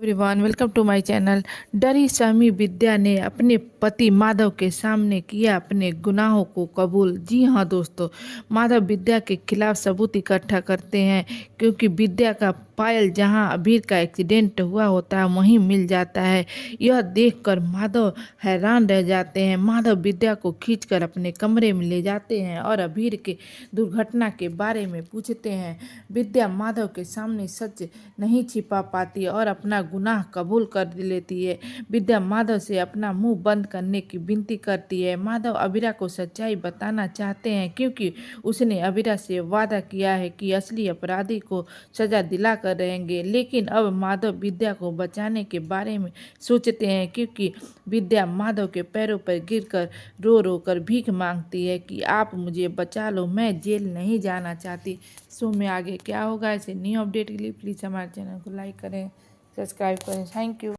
Everyone, welcome to my channel. डरी सहमी विद्या ने अपने पति माधव के सामने किया अपने गुनाहों को कबूल। जी हाँ दोस्तों, माधव विद्या के खिलाफ सबूत इकट्ठा करते हैं क्योंकि विद्या का पायल जहां अबीर का एक्सीडेंट हुआ होता है वहीं मिल जाता है। यह देखकर माधव हैरान रह जाते हैं। माधव विद्या को खींचकर अपने कमरे में ले जाते हैं और अबीर के दुर्घटना के बारे में पूछते हैं। विद्या माधव के सामने सच नहीं छिपा पाती और अपना गुनाह कबूल कर लेती है। विद्या माधव से अपना मुंह बंद करने की विनती करती है। माधव अबीरा को सच्चाई बताना चाहते हैं क्योंकि उसने अबीरा से वादा किया है कि असली अपराधी को सजा दिला कर रहेंगे। लेकिन अब माधव विद्या को बचाने के बारे में सोचते हैं क्योंकि विद्या माधव के पैरों पर गिरकर रो रो कर भीख मांगती है कि आप मुझे बचा लो, मैं जेल नहीं जाना चाहती। सो में आगे क्या होगा, ऐसे न्यू अपडेट के लिए प्लीज़ हमारे चैनल को लाइक करें, सब्सक्राइब करें। Thank you.